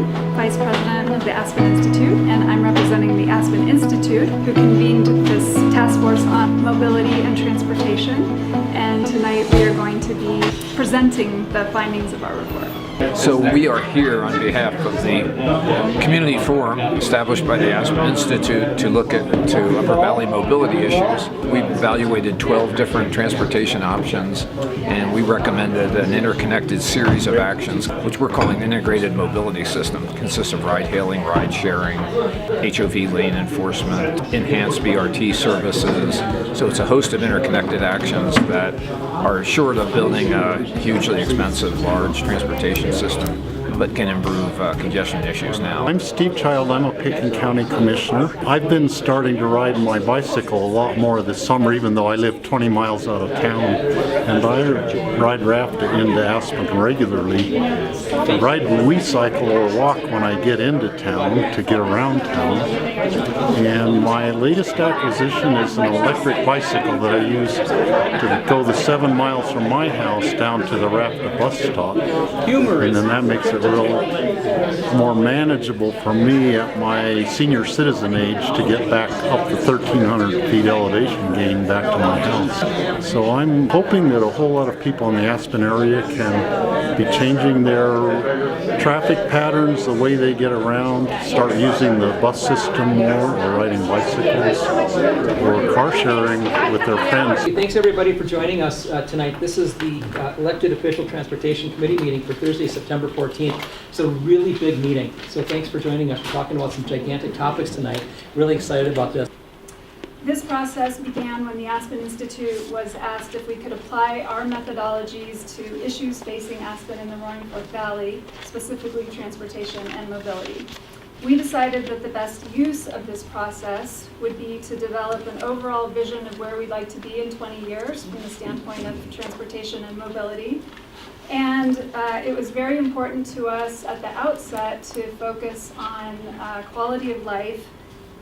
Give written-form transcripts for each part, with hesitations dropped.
Aspen, Vice President of the Aspen Institute, and I'm representing the Aspen Institute, who convened this task force on mobility and transportation. And tonight we are going to be presenting the findings of our report. So we are here on behalf of the community forum established by the Aspen Institute to look into Upper Valley mobility issues. We've evaluated 12 different transportation options, and we recommended an interconnected series of actions, which we're calling integrated mobility system. It consists of ride-hailing, ride-sharing, HOV lane enforcement, enhanced BRT services. So it's a host of interconnected actions that are short of building a hugely expensive, large transportation system, but can improve congestion issues now. I'm Steve Child. I'm a Picken County Commissioner. I've been starting to ride my bicycle a lot more this summer, even though I live 20 miles out of town. And I ride raft into Aspen regularly. Ride WeCycle or walk when I get into town to get around town. And my latest acquisition is an electric bicycle that I use to go the 7 miles from my house down to the Raptor bus stop. And then that makes it more manageable for me at my senior citizen age to get back up to 1,300 feet elevation gain back to my house. So I'm hoping that a whole lot of people in the Aspen area can be changing their traffic patterns, the way they get around, start using the bus system more, or riding bicycles, or car sharing with their friends. Thanks everybody for joining us tonight. This is the Elected Official Transportation Committee meeting for Thursday, September 14th. It's a really big meeting, so thanks for joining us. We're talking about some gigantic topics tonight. Really excited about this. This process began when the Aspen Institute was asked if we could apply our methodologies to issues facing Aspen and the Roaring Fork Valley, specifically transportation and mobility. We decided that the best use of this process would be to develop an overall vision of where we'd like to be in 20 years from the standpoint of transportation and mobility. And it was very important to us at the outset to focus on quality of life,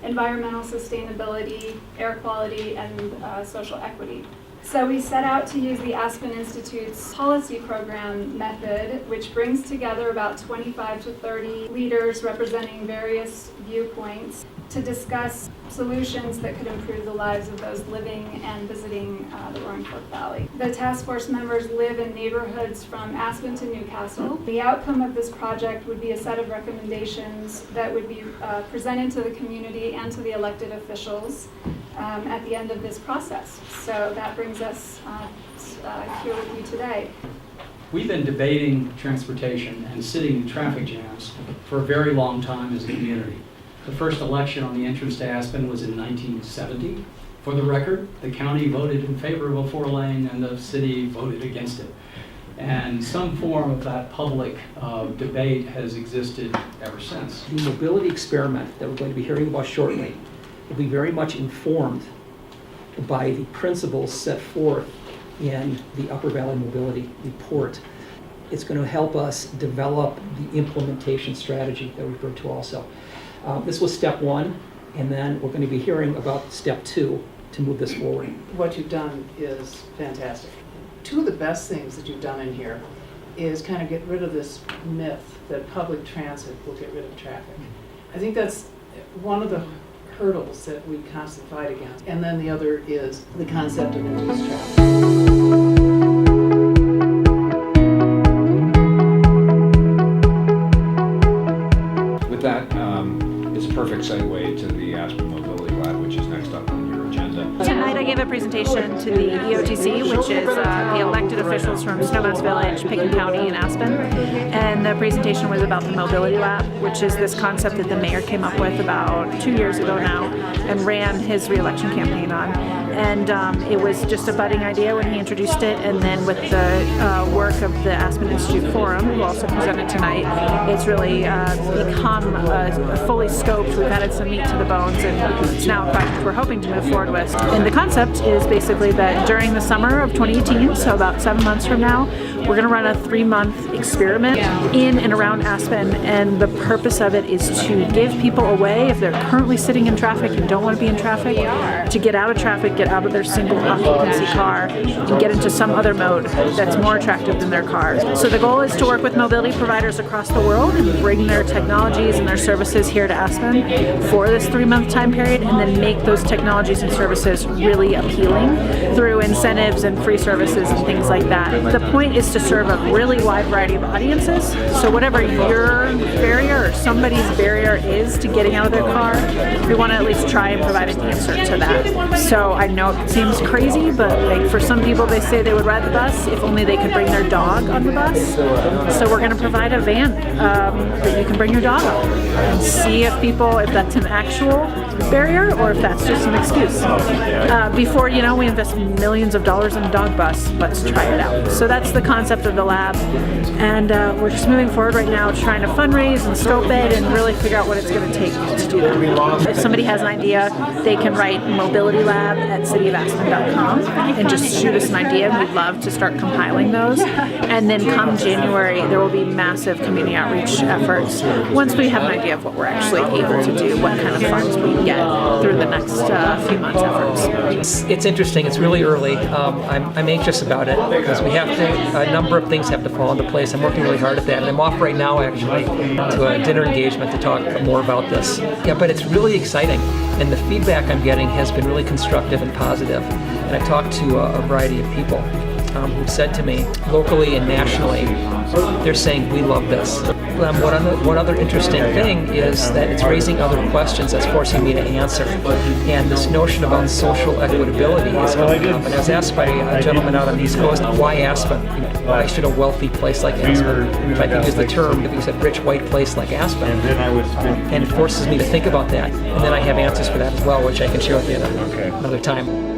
environmental sustainability, air quality, and social equity. So we set out to use the Aspen Institute's policy program method, which brings together about 25 to 30 leaders representing various viewpoints to discuss solutions that could improve the lives of those living and visiting the Roaring Fork Valley. The task force members live in neighborhoods from Aspen to Newcastle. The outcome of this project would be a set of recommendations that would be presented to the community and to the elected officials at the end of this process. So that brings us here with you today. We've been debating transportation and sitting in traffic jams for a very long time as a community. The first election on the entrance to Aspen was in 1970. For the record, the county voted in favor of a 4-lane and the city voted against it. And some form of that public debate has existed ever since. The mobility experiment that we're going to be hearing about shortly will be very much informed by the principles set forth in the Upper Valley Mobility Report. It's going to help us develop the implementation strategy that we referred to also. This was step 1, and then we're going to be hearing about step 2 to move this forward. What you've done is fantastic. Two of the best things that you've done in here is kind of get rid of this myth that public transit will get rid of traffic. I think that's one of the hurdles that we constantly fight against. And then the other is the concept of induced traffic. With that, it's a perfect segue to the Aspen Mobility Lab, which is next up on your agenda. Tonight I gave a presentation to the EOTC, which is the elected officials from Snowmass Village, Picken County, and Aspen. And the presentation was about the Mobility Lab, which is this concept that the mayor came up with about 2 years ago now and ran his re-election campaign on. And it was just a budding idea when he introduced it, and then with the work of the Aspen Institute Forum, who also presented tonight, it's really become fully scoped. We've added some meat to the bones, and it's now a project we're hoping to move forward with. And the concept is basically that during the summer of 2018, so about 7 months from now, we're going to run a 3-month experiment in and around Aspen, and the purpose of it is to give people a way, if they're currently sitting in traffic and don't want to be in traffic, to get out of traffic, get get out of their single occupancy car and get into some other mode that's more attractive than their car. So the goal is to work with mobility providers across the world and bring their technologies and their services here to Aspen for this 3-month time period, and then make those technologies and services really appealing through incentives and free services and things like that. The point is to serve a really wide variety of audiences. So whatever your barrier or somebody's barrier is to getting out of their car, we want to at least try and provide an answer to that. So I know it seems crazy, but like for some people, they say they would ride the bus if only they could bring their dog on the bus. So we're going to provide a van that you can bring your dog on and see if that's an actual barrier or if that's just an excuse. Before we invest millions of dollars in a dog bus, let's try it out. So that's the concept of the lab, and we're just moving forward right now, trying to fundraise and scope it and really figure out what it's going to take to do that. If somebody has an idea, they can write mobilitylab@cityofaspen.com and just shoot us an idea, and we'd love to start compiling those. And then come January, there will be massive community outreach efforts once we have an idea of what we're actually able to do, what kind of funds we can get through the next few months' efforts. It's interesting. It's really early. I'm anxious about it because a number of things have to fall into place. I'm working really hard at that, and I'm off right now actually to a dinner engagement to talk more about this. Yeah, but it's really exciting, and the feedback I'm getting has been really constructive and positive. And I've talked to a variety of people who've said to me, locally and nationally, they're saying, we love this. One other interesting thing is that it's raising other questions that's forcing me to answer. And this notion about social equitability is coming up. And I was asked by a gentleman out on the East Coast, why Aspen? Why should a wealthy place like Aspen, if I can use the term, if he said rich white place like Aspen? And it forces me to think about that. And then I have answers for that as well, which I can share with you another time.